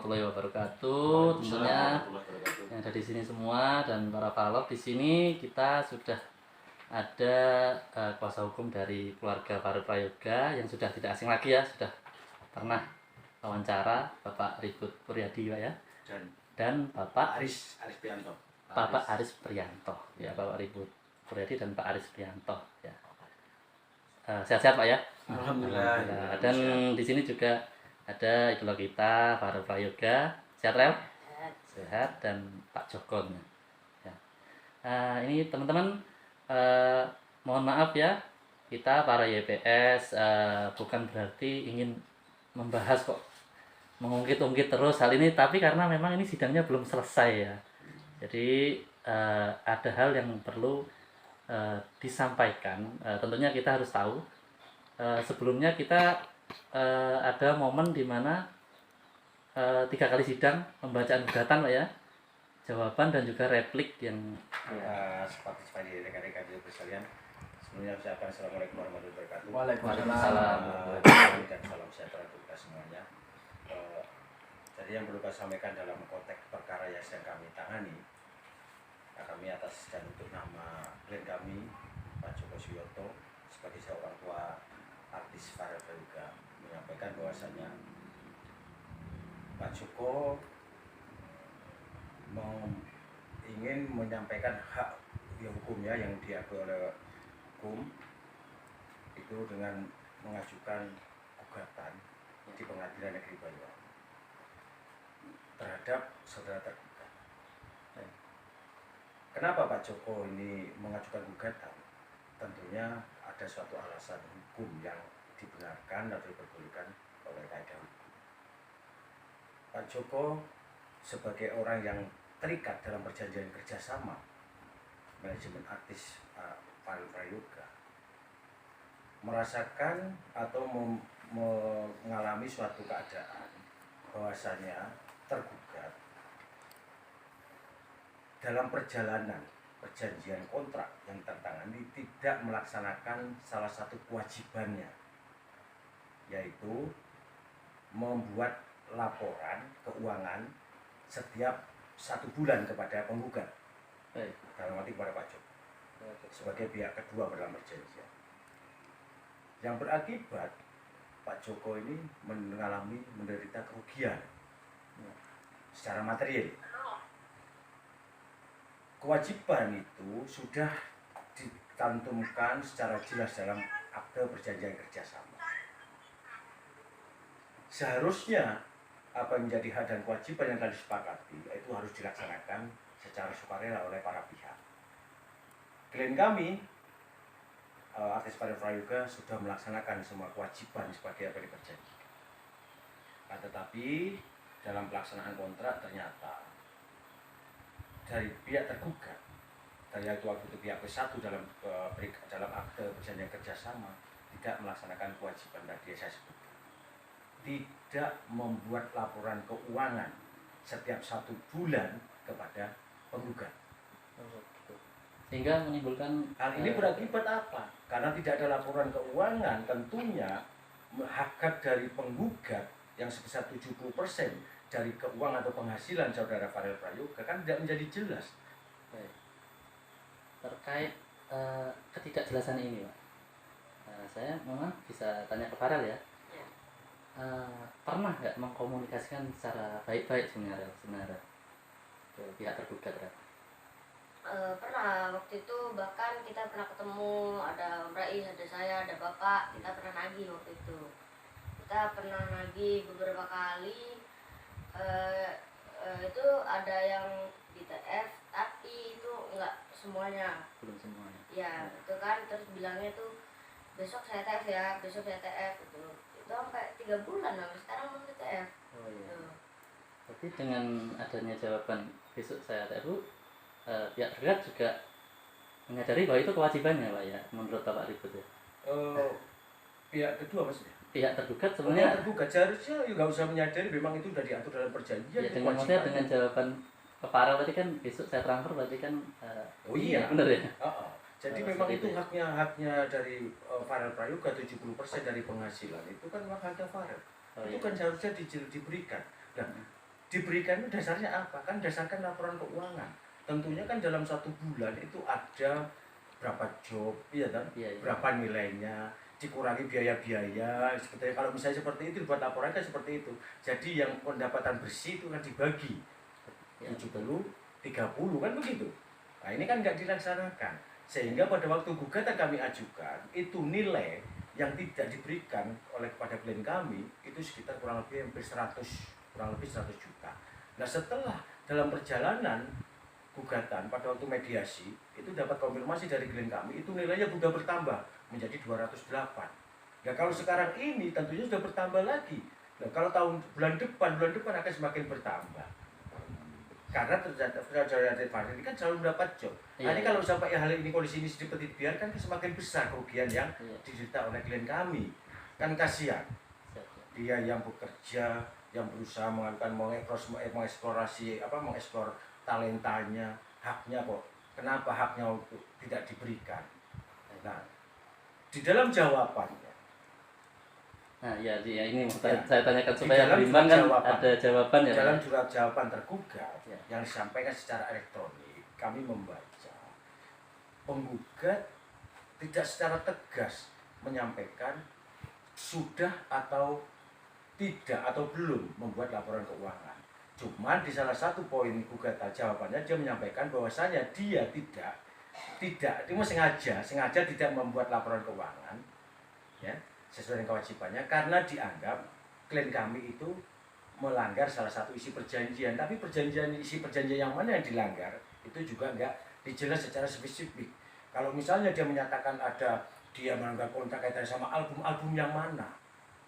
warahmatullahi wabarakatuh. Tentunya yang ada di sini semua dan para palop di sini kita sudah ada kuasa hukum dari keluarga Farel Prayoga yang sudah tidak asing lagi ya, sudah pernah wawancara Bapak Ribut Puryadi Pak ya. Dan Bapak Aris Prianto. Bapak Aris Prianto ya, Bapak Ribut Puryadi dan Pak Aris Prianto ya. Sehat-sehat Pak ya. Alhamdulillah. Dan di sini juga ada idola kita Farel Prayoga. Sehat Rel? Sehat. Dan Pak Jokon ya. Ini teman-teman, mohon maaf ya, kita para YPS bukan berarti ingin membahas kok mengungkit-ungkit terus hal ini, tapi karena memang ini sidangnya belum selesai ya, jadi ada hal yang perlu disampaikan. Tentunya kita harus tahu, sebelumnya kita ada momen di mana 3 kali sidang pembacaan gugatan Pak ya, jawaban dan juga replik yang Seperti rekan-rekan sekalian, sebelumnya saya ucapkan assalamualaikum warahmatullahi wabarakatuh. Waalaikumsalam Dan salam sejahtera untuk kita semuanya. Jadi yang perlu saya sampaikan dalam konteks perkara yang sedang kami tangani, kami atas dan untuk nama klien kami Pak Joko Suyoto sebagai seorang tua artis Farel Prayoga menyampaikan bahwasanya Pak Joko ingin menyampaikan hak hukumnya yang diakui oleh hukum itu dengan mengajukan gugatan di Pengadilan Negeri Banyuwangi terhadap saudara tergugat. Kenapa Pak Joko ini mengajukan gugatan? Tentunya ada suatu alasan hukum yang dibenarkan atau diperbolehkan oleh kaidah hukum. Pak Joko sebagai orang yang terikat dalam perjanjian kerjasama manajemen artis Farel Prayoga merasakan atau mengalami suatu keadaan bahwasanya tergugat dalam perjalanan perjanjian kontrak yang tertangani tidak melaksanakan salah satu kewajibannya, yaitu membuat laporan keuangan setiap 1 bulan kepada penggugat, dalam arti kepada Pak Joko sebagai pihak kedua dalam perjanjian, yang berakibat Pak Joko ini menderita kerugian secara material. Kewajiban itu sudah dicantumkan secara jelas dalam akte perjanjian kerjasama. Seharusnya apa yang menjadi hak dan kewajiban yang telah disepakati itu harus dilaksanakan secara sukarela oleh para pihak. Klien kami artis Farel Prayoga sudah melaksanakan semua kewajiban sebagai apa yang diperjanjikan. Tetapi dalam pelaksanaan kontrak ternyata dari pihak tergugat, dari waktu itu pihak ke-1 dalam akte perjanjian kerjasama tidak melaksanakan kewajiban tadi yang saya sebutkan. Tidak membuat laporan keuangan setiap 1 bulan kepada penggugat. sehingga menimbulkan Hal ini berakibat apa? Karena tidak ada laporan keuangan, tentunya hak dari penggugat yang sebesar 70% dari keuangan atau penghasilan saudara Farel Prayoga kan tidak menjadi jelas. Terkait ketidakjelasan ini Pak, saya memang bisa tanya ke Farel ya. Pernah nggak mengkomunikasikan secara baik-baik sebenarnya ke pihak tergugat Rel? Pernah, waktu itu bahkan kita pernah ketemu, ada Om Rais, ada saya, ada Bapak, kita pernah nagih waktu itu. Kita pernah nagih beberapa kali, itu ada yang di TF, tapi itu enggak semuanya. Belum semuanya. Ya, itu kan terus bilangnya tuh besok saya TF ya, besok saya TF itu sampai 3 bulan lah, sekarang belum di TF. Oh iya. Tapi dengan adanya jawaban besok saya TF, pihak tergugat juga menyadari bahwa itu kewajibannya Pak ya, menurut Bapak Ribut ya. Pihak kedua maksudnya? Pihak tergugat sebenarnya tergugat seharusnya nggak usah menyadari, memang itu sudah diatur dalam perjanjian. ya, dengan jawaban ke Farel tadi kan besok saya transfer berarti kan oh iya benar ya. Jadi memang itu haknya dari Farel Prayoga, 70% dari penghasilan itu kan haknya Farel. Itu kan seharusnya diberikan. Nah, diberikan itu dasarnya apa? Kan dasarkan laporan keuangan. Tentunya kan dalam 1 bulan itu ada berapa job, iya kan? Iya, iya. Berapa nilainya, dikurangi biaya-biaya. Seperti kalau misalnya seperti itu buat laporan kan seperti itu. Jadi yang pendapatan bersih itu kan dibagi Ya, 70, 30 kan begitu. Nah ini kan nggak dilaksanakan. Sehingga pada waktu gugatan kami ajukan, itu nilai yang tidak diberikan oleh kepada klien kami itu sekitar kurang lebih hampir 100 juta. Nah setelah dalam perjalanan gugatan pada waktu mediasi itu dapat konfirmasi dari klien kami itu nilainya sudah bertambah menjadi 208. Nah kalau sekarang ini tentunya sudah bertambah lagi. Nah kalau bulan depan akan semakin bertambah. Karena terjadi ini kan selalu mendapat job. Nah, ini kalau sampai hal ini kondisi ini seperti dibiarkan semakin besar kerugian yang diderita oleh klien kami. Kan kasihan. Dia yang bekerja, yang berusaha mengeksplorasi mengeksplor talentanya, haknya kok. Kenapa haknya untuk tidak diberikan? Nah, di dalam jawabannya. Nah, ini saya tanyakan supaya berimbang kan ada jawaban ya. Dalam surat jawaban tergugat yang disampaikan secara elektronik, kami membaca penggugat tidak secara tegas menyampaikan sudah atau tidak atau belum membuat laporan keuangan. Cuman di salah satu poin gugatan jawabannya dia menyampaikan bahwasanya dia tidak dia sengaja tidak membuat laporan keuangan ya sesuai dengan kewajibannya karena dianggap klien kami itu melanggar salah satu isi perjanjian. Tapi isi perjanjian yang mana yang dilanggar itu juga enggak dijelas secara spesifik. Kalau misalnya dia menyatakan dia melanggar kontrak kaitan sama album yang mana,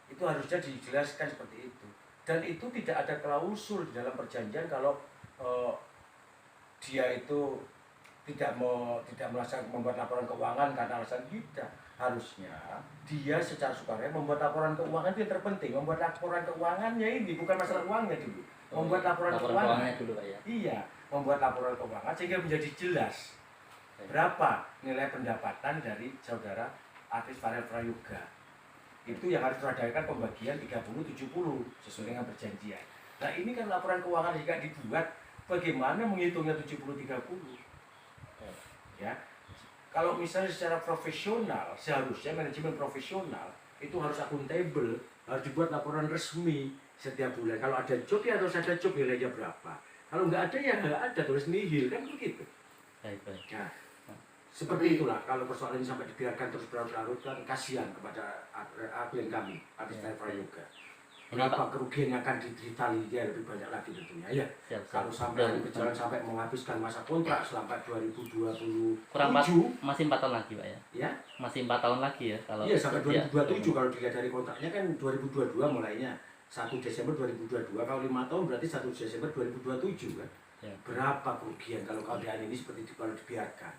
itu harusnya dijelaskan seperti itu. Dan itu tidak ada klausul di dalam perjanjian kalau dia itu tidak membuat laporan keuangan karena alasan tidak. Harusnya dia secara sukarela membuat laporan keuangan itu yang terpenting. Membuat laporan keuangannya ini bukan masalah uangnya dulu. Membuat laporan keuangannya dulu, Pak ya. Iya, membuat laporan keuangan sehingga menjadi jelas berapa nilai pendapatan dari saudara artis Farel Prayoga. Itu yang harus diadakan pembagian 30-70 sesuai dengan perjanjian. Nah ini kan laporan keuangan jika dibuat, bagaimana menghitungnya 70-30? Ya, kalau misalnya secara profesional, seharusnya manajemen profesional itu harus akuntabel, harus dibuat laporan resmi setiap bulan. Kalau ada job ya harus ada job nilainya berapa. Kalau nggak ada ya nggak ada, tulis nihil kan begitu. Baik. Nah, seperti itulah kalau persoalan ini sampai dibiarkan terus berlarut-larut kan kasihan kepada klien kami, artis Farel Prayoga. Berapa kerugian yang akan diderita dia lebih banyak lagi tentunya ya. Kalau sampai berjalan sampai menghabiskan masa kontrak sampai 2027 masih 4 tahun lagi Pak ya? Ya masih 4 tahun lagi ya kalau iya sampai 2027 kalau dilihat dari kontraknya kan 2022 mulainya 1 Desember 2022 kalau 5 tahun berarti 1 Desember 2027 kan ya. Berapa kerugian kalau keadaan ini seperti kalau dibiarkan.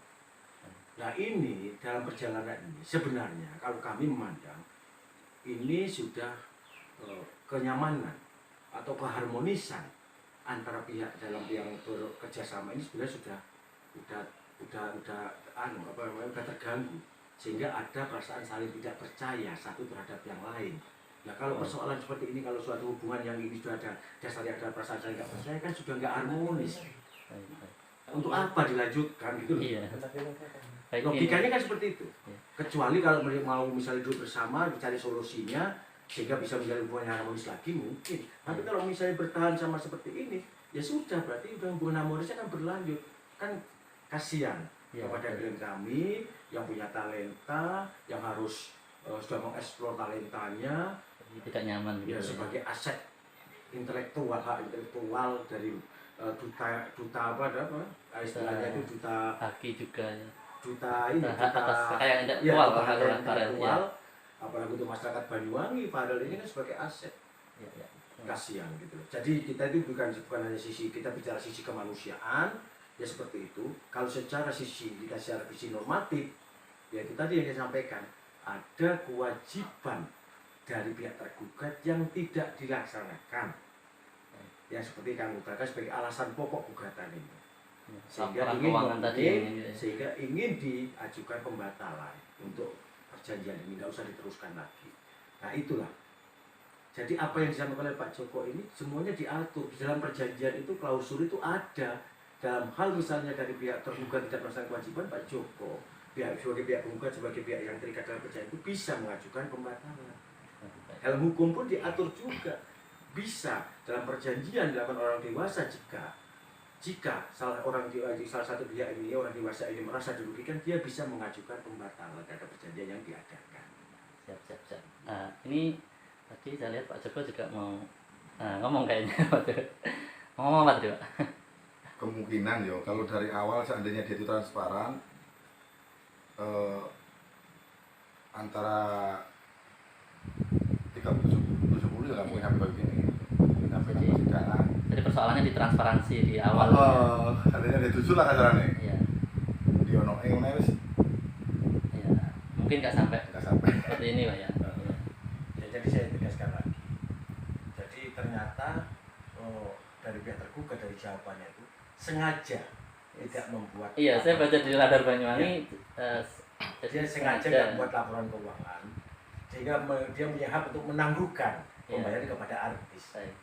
Nah ini dalam perjalanan ini sebenarnya kalau kami memandang ini sudah kenyamanan atau keharmonisan antara pihak dalam yang bekerja sama ini sebenarnya sudah terganggu sehingga ada perasaan saling tidak percaya satu terhadap yang lain. Nah kalau persoalan seperti ini kalau suatu hubungan yang ini sudah ada dasarnya ada perasaan saling tidak percaya kan sudah nggak harmonis. Untuk apa dilanjutkan gitu loh? Iya. Logikanya kan seperti itu. Kecuali kalau mereka mau misalnya duduk bersama dicari solusinya sehingga bisa menjalin hubungan yang harmonis lagi mungkin. Tapi kalau misalnya bertahan sama seperti ini, ya sudah berarti hubungan harmonisnya kan berlanjut. Kan kasihan kepada klien kami yang punya talenta, yang harus sudah mengeksplor talentanya, tidak nyaman ya gitu. Sebagai aset intelektual, hak intelektual dari duta istilahnya itu duta haki juga ya. Duta atas kayak intelektual. Apalagi untuk masyarakat Banyuwangi, Farel ini kan sebagai aset. Kasihan gitu. Jadi kita itu bukan hanya sisi kita bicara sisi kemanusiaan, ya seperti itu. Kalau secara visi normatif, ya kita tadi yang saya sampaikan ada kewajiban dari pihak tergugat yang tidak dilaksanakan. Yang seperti kami utarakan sebagai alasan pokok gugatan ini. Sehingga ingin diajukan pembatalan untuk perjanjian ini nggak usah diteruskan lagi. Nah itulah Jadi apa yang disampaikan oleh Pak Joko ini semuanya diatur di dalam perjanjian itu, klausul itu ada. Dalam hal misalnya dari pihak tergugat tidak melaksanakan kewajiban, Pak Joko sebagai pihak penggugat, sebagai pihak yang terikat dalam perjanjian itu bisa mengajukan pembatalan. Dalam hukum pun diatur juga, bisa dalam perjanjian dilakukan orang dewasa jika salah satu pihak ini, orang dewasa ini merasa dirugikan, dia bisa mengajukan pembatalan terhadap perjanjian yang diadakan. Siap. Nah, ini tadi saya lihat Pak Joko juga mau ngomong kayaknya. Ngomong apa tadi, Pak? Kemungkinan yo kalau dari awal seandainya dia itu transparan, antara 30-70 ya nggak mungkin sampai begini, mungkin sampai Jadi- persidangan. Jadi persoalannya di transparansi di awal. Seandainya dia jujur lah kasarnya, Iya. dia ono wis Iya. Mungkin nggak sampai nggak sampai. seperti ini, Pak ya. Ya, jadi saya tegaskan lagi. Jadi ternyata dari pihak tergugat dari jawabannya itu sengaja tidak membuat. Iya, saya baca di Radar Banyuwangi. Dia sengaja tidak membuat laporan keuangan sehingga dia punya hak untuk menangguhkan Iya. pembayaran kepada artis. Baik.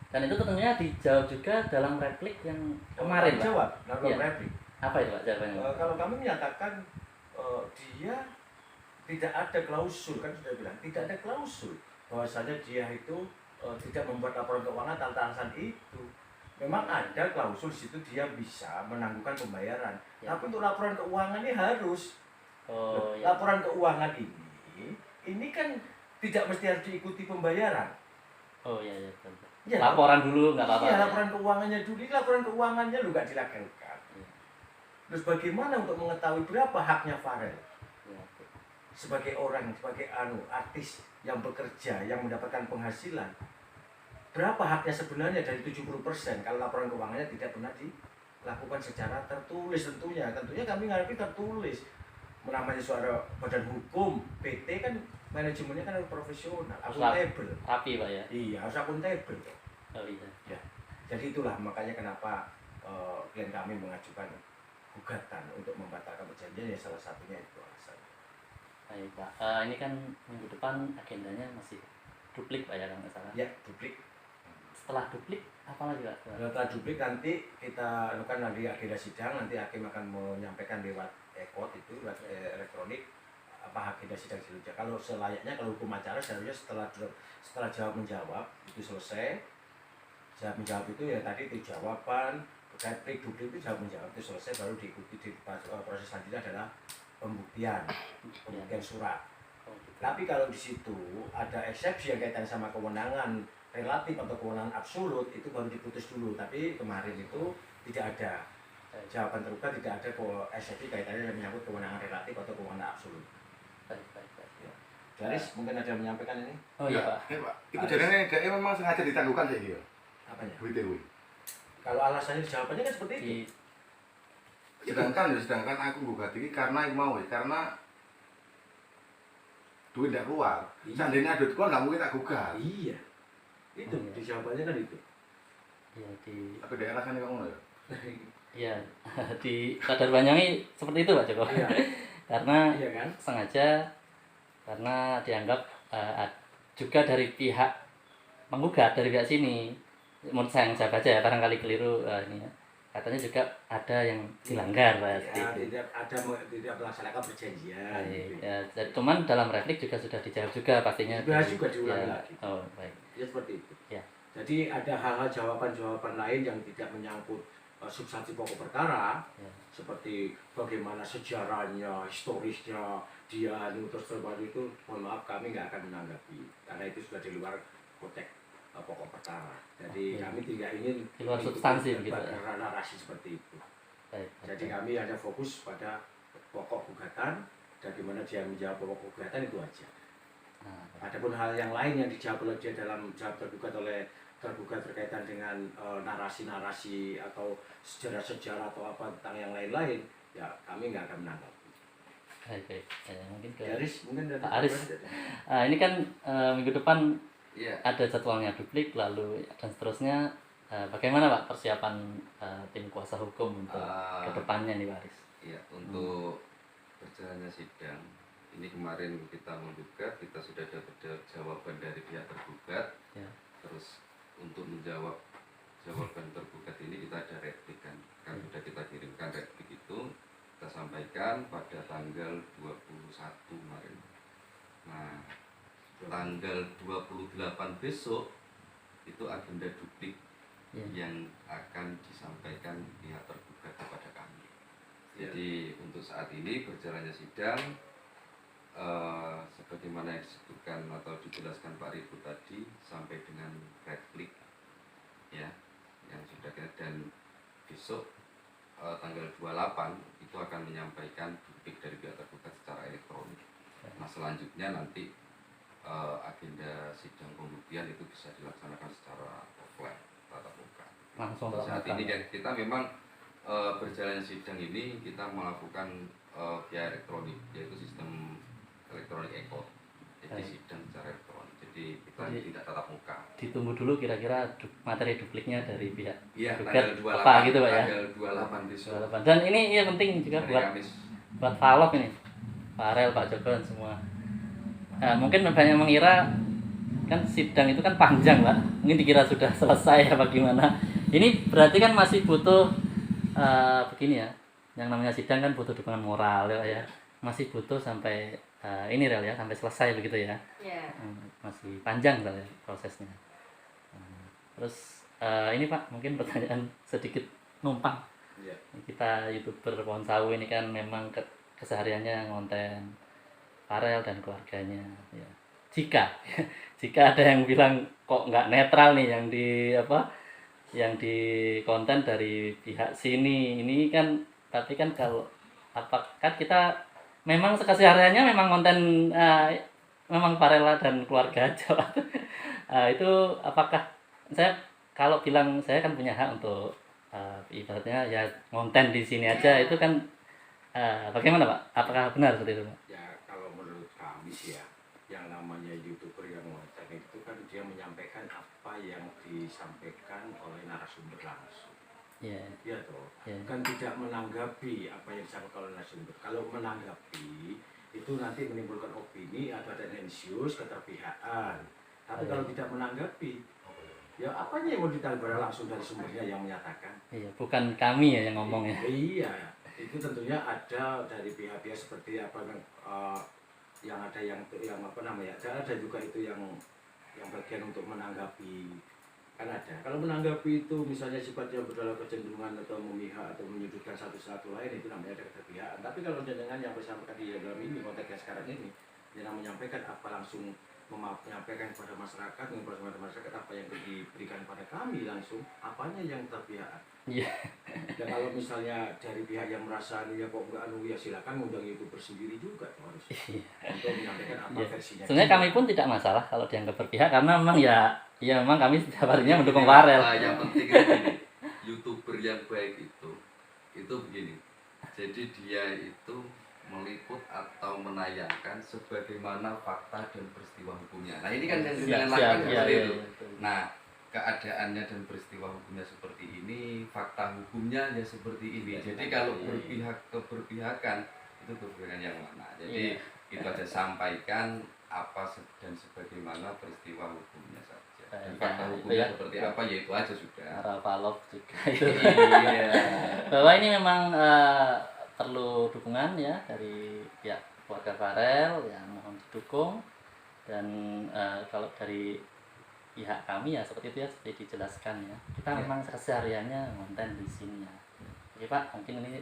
Dan itu tentunya dijawab juga dalam replik yang kemarin, Pak. Jawab dalam Iya. replik. Apa itu, Pak, jawabannya? Kalau kami menyatakan dia tidak ada klausul, kan sudah bilang tidak ada klausul bahwasanya dia itu tidak membuat laporan keuangan tanpa alasan itu. Memang ada klausul di situ dia bisa menangguhkan pembayaran. Ya. Tapi untuk laporan keuangan ini harus. Oh, ya. Laporan keuangan ini kan tidak mesti harus diikuti pembayaran. Oh, iya, betul. Ya, Laporan dulu nggak apa-apa. Iya, ya? laporan keuangannya dulu, ini laporan keuangannya lu nggak dilakukan. Iya. Terus bagaimana untuk mengetahui berapa haknya Farel Iya. sebagai orang, sebagai artis yang bekerja, yang mendapatkan penghasilan? Berapa haknya sebenarnya dari 70% kalau laporan keuangannya tidak pernah dilakukan secara tertulis tentunya. Tentunya kami ngarepin tertulis. Namanya suara badan hukum, PT kan manajemennya kan harus profesional, akuntabel. Rapi, Pak ya. Iya, harus akuntabel. Oh iya. Ya. Jadi itulah makanya kenapa klien kami mengajukan gugatan untuk membatalkan perjanjian, ya salah satunya itu alasan. Baik, Pak. Ini kan minggu depan agendanya masih duplik, Pak ya, kalau nggak salah. Ya, duplik. Setelah duplik, apa lagi, Pak? Setelah duplik nanti kita lakukan lagi agenda sidang, nanti hakim akan menyampaikan lewat e-court itu, lewat elektronik apa agenda sidang selanjutnya. Kalau selayaknya, kalau hukum acara seharusnya setelah jawab menjawab itu selesai. Jawab menjawab itu ya tadi itu jawaban, replik, duplik itu jawab menjawab itu selesai, baru diikuti di proses selanjutnya adalah pembuktian surat. Oh, gitu. Tapi kalau di situ ada eksepsi yang kaitan sama kewenangan relatif atau kewenangan absolut, itu baru diputus dulu. Tapi kemarin itu tidak ada jawaban terbuka, tidak ada eksepsi kaitannya yang menyangkut kewenangan relatif atau kewenangan absolut. Baik. Ya. Garis mungkin ada yang menyampaikan ini? Oh iya, Pak. Iya, Pak. Itu jadinya dia memang sengaja ditangguhkan sih dia. Apanya? WTW. Kalau alasannya jawabannya kan seperti itu. Sedangkan aku gugat ini karena aku mau, karena duit tidak keluar. Iya. Seandainya duit keluar nggak mungkin tak gugat. Iya. Itu Iya. di jawabannya kan itu. Iya, Tapi daerah kan kamu ya. Iya, di Radar Banyuwangi seperti itu, Pak Joko. Iya. Karena Iya kan? sengaja, karena dianggap juga dari pihak menggugat, dari pihak sini, menurut saya yang saya baca ya, barangkali keliru ini ya, katanya juga ada yang dilanggar, Pak, seperti Ya, itu. tidak melaksanakan perjanjian. Baik, ya, cuman dalam replik juga sudah dijawab juga pastinya. Dibahas juga diulangi Ya. lagi. Oh, baik. Ya seperti itu. Ya. Jadi ada hal-hal jawaban-jawaban lain yang tidak menyangkut substansi pokok perkara, Ya. seperti bagaimana sejarahnya, historisnya dia terus terbaru itu, mohon maaf kami nggak akan menanggapi karena itu sudah di luar konteks pokok perkara. Jadi Oke. kami tidak ingin Di luar substansi begitu, ya? karena narasi seperti itu. Baik. Jadi kami hanya fokus pada pokok gugatan dan di mana dia menjawab pokok gugatan itu aja. Nah, Adapun hal yang lain yang dijawab oleh dia dalam jawab tergugat berkaitan dengan narasi-narasi atau sejarah-sejarah atau apa tentang yang lain-lain, ya kami nggak akan menanggapi. baik. Mungkin ke Aris mungkin dari Pak Aris. Ini kan minggu depan Iya. ada jadwalnya duplik lalu dan seterusnya. Bagaimana, Pak, persiapan tim kuasa hukum untuk Ah. kedepannya nih, Pak Aris? Iya, untuk berjalannya sidang ini kemarin kita menggugat, kita sudah dapat jawaban dari pihak tergugat. Ya. Terus untuk menjawab jawaban tergugat ini kita ada replik kan sudah kita kirimkan replik itu, kita sampaikan pada tanggal 21 kemarin. Nah, tanggal 28 besok itu agenda duplik yang akan disampaikan pihak tergugat kepada kami. Jadi untuk saat ini berjalannya sidang sebagaimana yang disebutkan atau dijelaskan Pak Ribu tadi sampai dengan replik ya yang sudah kita, dan besok tanggal 28 itu akan menyampaikan duplik dari pihak tergugat secara elektronik. Nah selanjutnya nanti agenda sidang pembuktian itu bisa dilaksanakan secara offline tatap muka. Langsung saat ini kita memang berjalan sidang ini kita melakukan via elektronik, yaitu sistem elektronik ekot. Jadi sidang secara elektronik. Jadi kita tidak tatap muka. Ditunggu dulu kira-kira materi dupliknya dari pihak tanggal 28 apa gitu Pak ya. Tanggal 28 besok. 28. Dan ini penting juga buat vlog ini. Pak Arel, Pak Jogon semua. Nah, mungkin banyak yang mengira kan sidang itu kan panjang Pak. Mungkin dikira sudah selesai apa gimana. Ini berarti kan masih butuh begini ya. Yang namanya sidang kan butuh dukungan moral ya. Masih butuh sampai ini Rel ya, sampai selesai begitu ya. Iya. Masih panjang ya prosesnya. Terus ini Pak, mungkin pertanyaan sedikit numpang. Iya. Kita YouTuber Pohon Sawu ini kan memang kesehariannya ngonten Farel dan keluarganya ya. Jika ada yang bilang kok nggak netral nih yang di konten dari pihak sini ini kan, tapi kan kalau kan kita memang kesehariannya memang konten memang Farela dan keluarga aja. Itu apakah saya kalau bilang saya kan punya hak untuk ibaratnya ya konten di sini aja, itu kan bagaimana Pak? Apakah benar seperti itu Pak? Ya kalau menurut kami sih ya, yang namanya YouTuber yang konten itu kan dia menyampaikan apa yang disampaikan oleh narasumber langsung. Iya. Iya toh. Yeah. Kan tidak menanggapi apa yang disampaikan oleh narasumber. Kalau menanggapi itu nanti menimbulkan opini atau tendensius keterpihakan. Tapi kalau tidak menanggapi, ya apanya yang mau ditanggapi langsung dari sumbernya yang menyatakan. Iya, bukan kami ya yang ngomong ya. Iya, itu tentunya ada dari pihak-pihak seperti apa yang ada yang apa namanya, ada juga itu yang bagian untuk menanggapi, kan ada. Kalau menanggapi itu misalnya sifatnya berdalam kecenderungan atau memihak atau menyudutkan satu lain, itu namanya ada keterpihakan. Tapi kalau dengan yang disampaikan di dalam ini konteks yang sekarang ini, dia menyampaikan apa langsung menyampaikan kepada masyarakat apa yang diberikan pada kami langsung, apanya yang terpihakan. Iya. Dan kalau misalnya dari pihak yang merasa ya kok enggak ya silakan ngundang YouTuber sendiri juga harus untuk menyampaikan apa versinya. Sebenarnya kami pun tidak masalah kalau dianggap berpihak, karena memang ya memang kami setiap harinya mendukung Farel. Yang penting begini, YouTuber yang baik itu begini. Jadi dia itu meliput atau menayangkan sebagaimana fakta dan peristiwa hukumnya. Nah ini kan yang dilakukan seperti itu. Nah keadaannya dan peristiwa hukumnya seperti ini, fakta hukumnya ya seperti ini. Jadi kalau keberpihakan itu keberpihakan yang mana? Jadi kita ada sampaikan apa dan sebagaimana peristiwa hukumnya saja. Dan fakta hukumnya seperti apa ya itu aja sudah. Rafalov juga itu. Iya. Bahwa ini memang perlu dukungan ya dari pihak keluarga Farel yang mohon didukung, dan kalau dari pihak kami ya seperti itu ya, seperti dijelaskan ya, kita memang kesehariannya konten di sini ya. Oke Pak, mungkin ini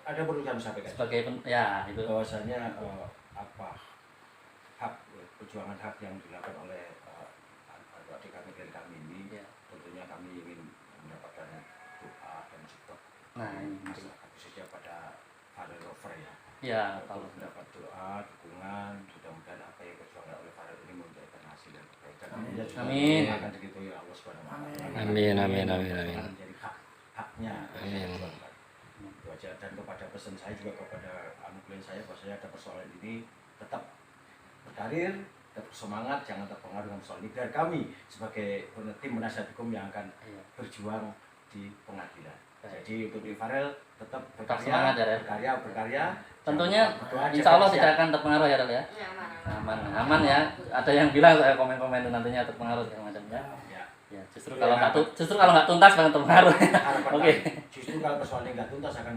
ada perlu kami sampaikan sebagai ya itu bahwasanya hak perjuangan hak yang dilakukan oleh adik kami ini ya, tentunya kami ingin mendapatkan doa dan support masyarakat, khususnya pada Farel Lover ya. Ya, kalau mendapat doa, dukungan, mudah-mudahan apa yang diperjuangkan oleh Farel ini memberikan hasil dan kebaikan. Amin. Akan begitu ya Allah Subhanahu wa taala. Amin. Menjadi haknya. Amin. Itu aja. Dan kepada pesan saya juga kepada klien saya, bahwasanya ada persoalan ini tetap berkarir, tetap semangat, jangan terpengaruh dengan persoalan ini. Biar kami sebagai tim penasihat hukum yang akan berjuang di pengadilan. Baik. Jadi untuk Farel tetap Tetap semangat ya, Rel. berkarya. Tentunya Berdoa, insya Allah jaga tidak kesehatan. akan terpengaruh ya Rel ya. Ya, aman. Aman ya. Ada yang bilang saya komen-komen itu nantinya terpengaruh segala macam ya. Ya. Ya, justru Ya, kalau ya. justru kalau nggak tuntas akan terpengaruh. Harapan Oke. kami, justru kalau persoalannya nggak tuntas akan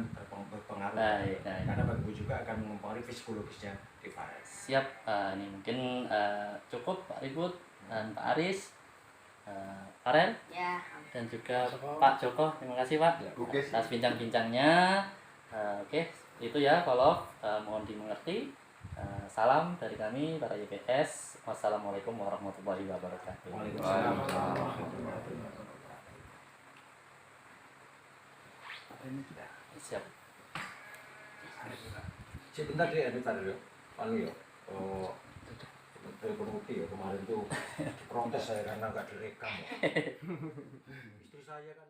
berpengaruh. Baik, baik. Karena bagi ibu juga akan mempengaruhi psikologisnya di Farel. Siap, ini mungkin cukup Pak Ribut dan Pak Aris, Farel Ya, dan juga Pak Joko. Terima kasih Pak Oke. atas bincang-bincangnya. Oke, itu ya kalau mohon dimengerti. Salam dari kami para YPS. Wassalamualaikum warahmatullahi wabarakatuh. Waalaikumsalam. Siap. Sebentar deh, bentar ya. Anu ya. Oh, telepon Uti ya kemarin tuh protes saya karena nggak direkam. Istri saya kan